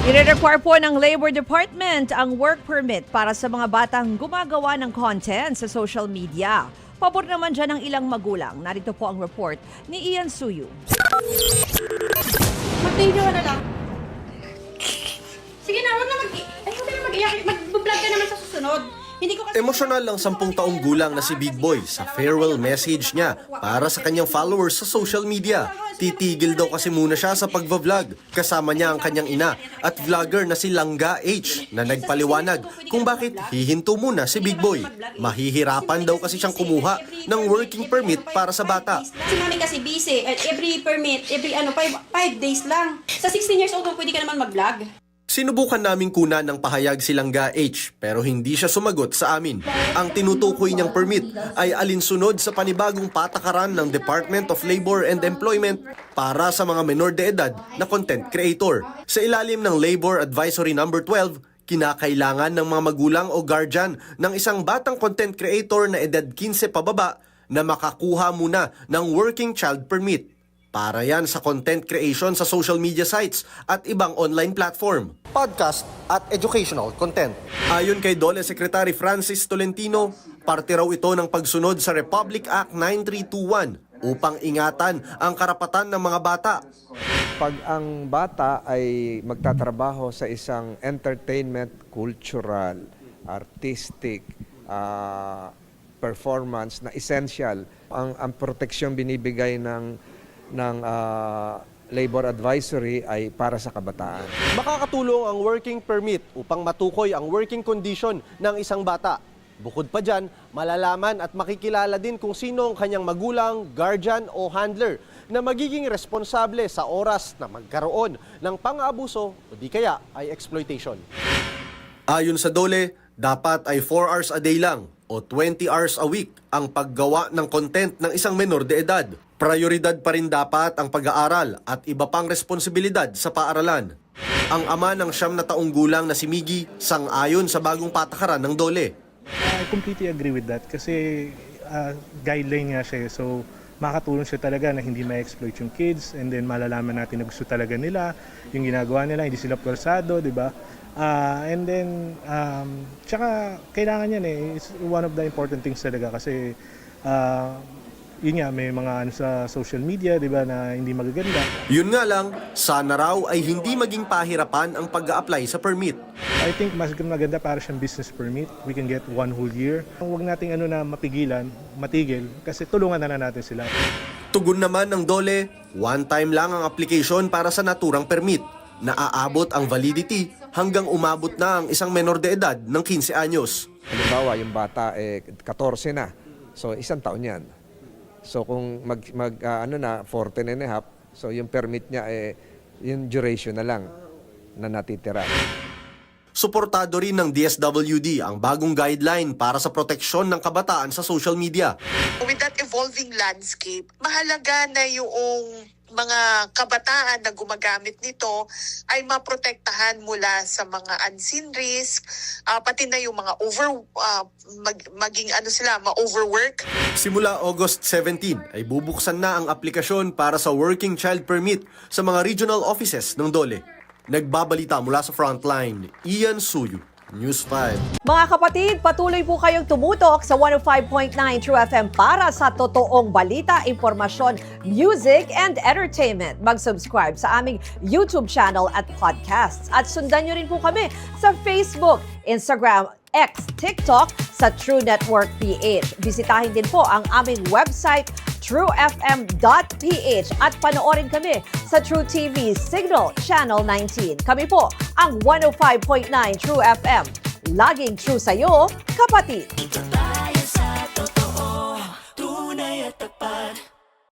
I-require po ng Labor Department ang work permit para sa mga batang gumagawa ng content sa social media. Pabor naman dyan ng ilang magulang. Narito po ang report ni Ian Suyu. Mag-video ka na lang. Sige na, huwag na mag-iyak. Mag-vlog ka naman sa susunod. Hindi ko kasi... Emosyonal ang 10 taong gulang na si Big Boy sa farewell message niya para sa kanyang followers sa social media. Titigil daw kasi muna siya sa pagva-vlog. Kasama niya ang kanyang ina at vlogger na si Langga H na nagpaliwanag kung bakit hihinto muna si Big Boy. Mahihirapan daw kasi siyang kumuha ng working permit para sa bata. Si mami kasi busy. Every permit, every 5 days lang. Sa 16 years old, pwede ka naman mag-vlog. Sinubukan naming kunan ng pahayag si Langga H pero hindi siya sumagot sa amin. Ang tinutukoy niyang permit ay alinsunod sa panibagong patakaran ng Department of Labor and Employment para sa mga menor de edad na content creator. Sa ilalim ng Labor Advisory No. 12, kinakailangan ng mga magulang o guardian ng isang batang content creator na edad 15 pababa na makakuha muna ng working child permit. Para yan sa content creation sa social media sites at ibang online platform, podcast at educational content. Ayon kay DOLE Secretary Francis Tolentino, parte raw ito ng pagsunod sa Republic Act 9321 upang ingatan ang karapatan ng mga bata. Pag ang bata ay magtatrabaho sa isang entertainment, cultural, artistic, performance na essential, ang proteksyon binibigay ng Labor Advisory ay para sa kabataan. Makakatulong ang working permit upang matukoy ang working condition ng isang bata. Bukod pa dyan, malalaman at makikilala din kung sino ang kanyang magulang, guardian o handler na magiging responsable sa oras na magkaroon ng pang-aabuso o di kaya ay exploitation. Ayon sa DOLE, dapat ay 4 hours a day lang o 20 hours a week ang paggawa ng content ng isang menor de edad. Prioridad pa rin dapat ang pag-aaral at iba pang responsibilidad sa paaralan. Ang ama ng 9 na taong gulang na si Miggy sang-ayon sa bagong patakaran ng DOLE. I completely agree with that kasi guideline nga siya. So makakatulong siya talaga na hindi ma-exploit yung kids and then malalaman natin na gusto talaga nila, yung ginagawa nila, hindi sila pwersado, di ba? And then, tsaka kailangan yan it's one of the important things talaga kasi yun nga, may mga sa social media, di ba, na hindi magaganda. Yun nga lang, sana raw ay hindi maging pahirapan ang pag-a-apply sa permit. I think mas maganda para siyang business permit. We can get 1 whole year. Huwag nating na matigil, kasi tulungan na natin sila. Tugon naman ng DOLE, one time lang ang application para sa naturang permit. Naaabot ang validity hanggang umabot na ang isang menor de edad ng 15 anyos. Halimbawa, yung bata 14 na. So, 1 taon yan. So, kung 14 and a half, so yung permit niya yung duration na lang na natitira. Suportado rin ng DSWD ang bagong guideline para sa proteksyon ng kabataan sa social media. With that evolving landscape, mahalaga na yung mga kabataan na gumagamit nito ay maprotektahan mula sa mga unseen risk, pati na yung mga ma-overwork. Simula August 17 ay bubuksan na ang aplikasyon para sa Working Child Permit sa mga regional offices ng DOLE. Nagbabalita mula sa Frontline, Ian Suyu, News 5. Mga kapatid, patuloy po kayong tumutok sa 105.9 True FM para sa totoong balita, impormasyon, music, and entertainment. Mag-subscribe sa aming YouTube channel at podcasts. At sundan nyo rin po kami sa Facebook, Instagram, X, TikTok sa True Network PH. Bisitahin din po ang aming website, truefm.ph at panoorin kami sa True TV Signal Channel 19. Kami po ang 105.9 True FM. Laging true sa'yo, kapatid!